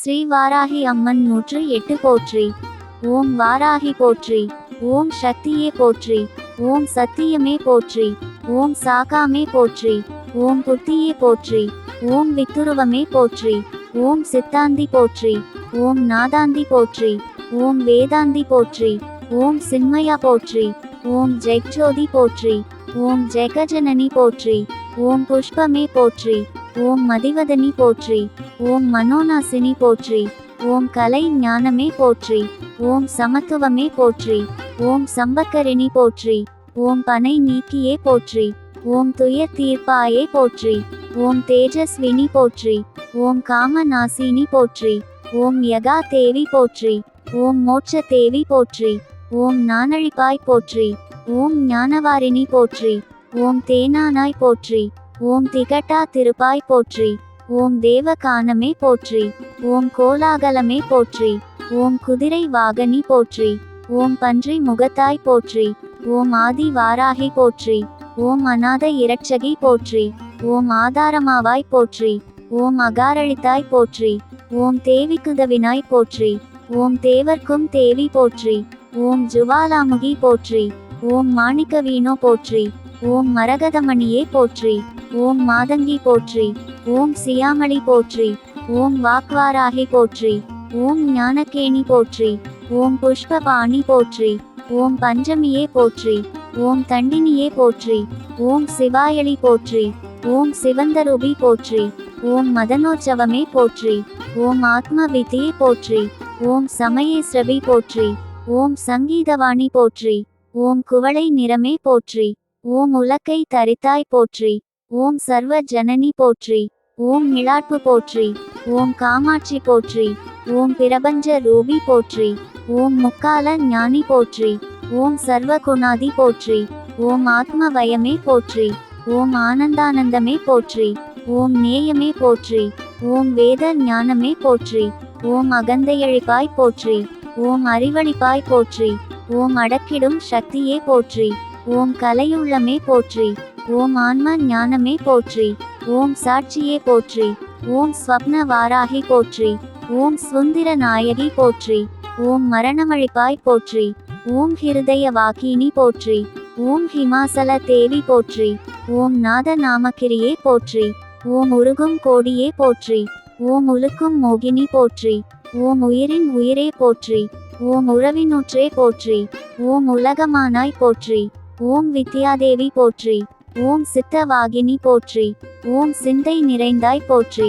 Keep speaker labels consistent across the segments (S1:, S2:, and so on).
S1: ஸ்ரீ வாராகி அம்மன் 108 போற்றி. ஓம் வாராகி போற்றி. ஓம் சக்தியே போற்றி. ஓம் சத்தியமே போற்றி. ஓம் சாகாமே போற்றி. ஓம் புத்தியே போற்றி. ஓம் வித்துருவமே போற்றி. ஓம் சித்தாந்தி போற்றி. ஓம் நாதாந்தி போற்றி. ஓம் வேதாந்தி போற்றி. ஓம் சின்மயா போற்றி. ஓம் ஜெக்ஜோதி போற்றி. ஓம் ஜெகஜனனி போற்றி. ஓம் புஷ்பமே போற்றி. ஓம் மதிவதனி போற்றி. ஓம் மனோநாசினி போற்றி. ஓம் கலை ஞானமே போற்றி. ஓம் சமத்துவமே போற்றி. ஓம் சம்பக்கரிணி போற்றி. ஓம் பனை நீக்கியே போற்றி. ஓம் துயர் தீர்ப்பாயே போற்றி. ஓம் தேஜஸ்வினி போற்றி. ஓம் காமநாசினி போற்றி. ஓம் யகா தேவி போற்றி. ஓம் மோட்ச தேவி போற்றி. ஓம் நானழிப்பாய் போற்றி. ஓம் ஞானவாரிணி போற்றி. ஓம் தேனானாய் போற்றி. ஓம் திகட்டா திருப்பாய் போற்றி. ஓம் தேவகானமே போற்றி. ஓம் கோலாகலமே போற்றி. ஓம் குதிரை வாகனி போற்றி. ஓம் பன்றி முகத்தாய் போற்றி. ஓம் ஆதி வாராகி போற்றி. ஓம் அநாத இரட்சகி போற்றி. ஓம் ஆதாரமாவாய் போற்றி. ஓம் அகாரழித்தாய் போற்றி. ஓம் தேவிக்குதவினாய் போற்றி. ஓம் தேவர்க்கும் தேவி போற்றி. ஓம் ஜுவாலாமுகி போற்றி. ஓம் மாணிக்கவீணோ போற்றி. ஓம் மரகதமணியே போற்றி. ஓம் மாதங்கி போற்றி. ஓம் சியாமளி போற்றி. ஓம் வாக்வாராகி போற்றி. ஓம் ஞானகேணி போற்றி. ஓம் புஷ்பபாணி போற்றி. ஓம் பஞ்சமியே போற்றி. ஓம் தண்டினியே போற்றி. ஓம் சிவாயளி போற்றி. ஓம் சிவந்தரூபி போற்றி. ஓம் மதனோற்சவமே போற்றி. ஓம் ஆத்மவிதியே போற்றி. ஓம் சமயேஸ்ரவி போற்றி. ஓம் சங்கீதவாணி போற்றி. ஓம் குவளை நிறமே போற்றி. ஓம் உலக்கை தரித்தாய் போற்றி. ஓம் சர்வ ஜனனி போற்றி. ஓம் மிளாட்பு போற்றி. ஓம் காமாட்சி போற்றி. ஓம் பிரபஞ்ச ரூபி போற்றி. ஓம் முக்கால ஞானி போற்றி. ஓம் சர்வகுணாதி போற்றி. ஓம் ஆத்மவயமே போற்றி. ஓம் ஆனந்தானந்தமே போற்றி. ஓம் நேயமே போற்றி. ஓம் வேத ஞானமே போற்றி. ஓம் அகந்தையழிப்பாய் போற்றி. ஓம் அறிவழிப்பாய் போற்றி. ஓம் அடக்கிடும் சக்தியே போற்றி. ஓம் கலையுள்ளமே போற்றி. ஓம் ஆன்ம ஞானமே போற்றி. ஓம் சாட்சியே போற்றி. ஓம் ஸ்வப்ன வாராகி போற்றி. ஓம் சுந்தர நாயகி போற்றி. ஓம் மரணமழிப்பாய் போற்றி. ஓம் ஹிருதய வாக்கினி போற்றி. ஓம் ஹிமாசல தேவி போற்றி. ஓம் நாத நாமக்கிரியே போற்றி. ஓம் உருகும் கோடியே போற்றி. ஓம் உலுக்கும் மோகினி போற்றி. ஓம் உயிரின் உயிரே போற்றி. ஓம் உறவினூற்றே போற்றி. ஓம் உலகமானாய் போற்றி. ஓம் வித்யாதேவி போற்றி. ஓம் சித்தவாகினி போற்றி. ஓம் சிந்தை நிறைந்தாய் போற்றி.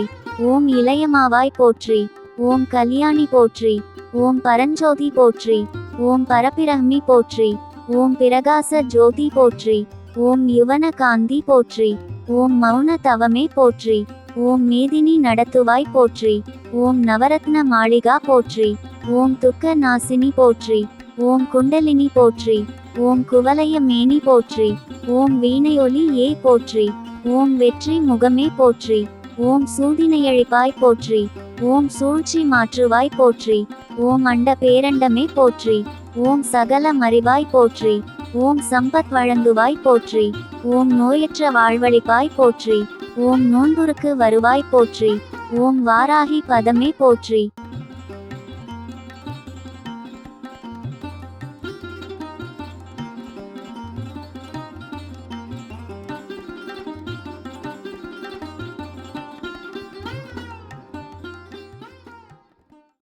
S1: ஓம் இளையமாவாய் போற்றி. ஓம் கல்யாணி போற்றி. ஓம் பரஞ்சோதி போற்றி. ஓம் பரபிரஹ்மி போற்றி. ஓம் பிரகாச ஜோதி போற்றி. ஓம் யுவன காந்தி போற்றி. ஓம் மௌன தவமே போற்றி. ஓம் மேதினி நடத்துவாய் போற்றி. ஓம் நவரத்ன மாளிகா போற்றி. ஓம் துக்க நாசினி போற்றி. ஓம் குண்டலினி போற்றி. ஓம் குவலய மேனி போற்றி. ஓம் வீணையொலி ஏ போற்றி. ஓம் வெற்றி முகமே போற்றி. ஓம் சூதினையழிப்பாய் போற்றி. ஓம் சூழ்ச்சி மாற்றுவாய் போற்றி. ஓம் அண்ட பேரண்டமே போற்றி. ஓம் சகல மறிவாய் போற்றி. ஓம் சம்பத் வழங்குவாய் போற்றி. ஓம் நோயற்ற வாழ்வழிப்பாய் போற்றி. ஓம் நோன்புருக்கு வருவாய் போற்றி. ஓம் வாராகி பதமே போற்றி.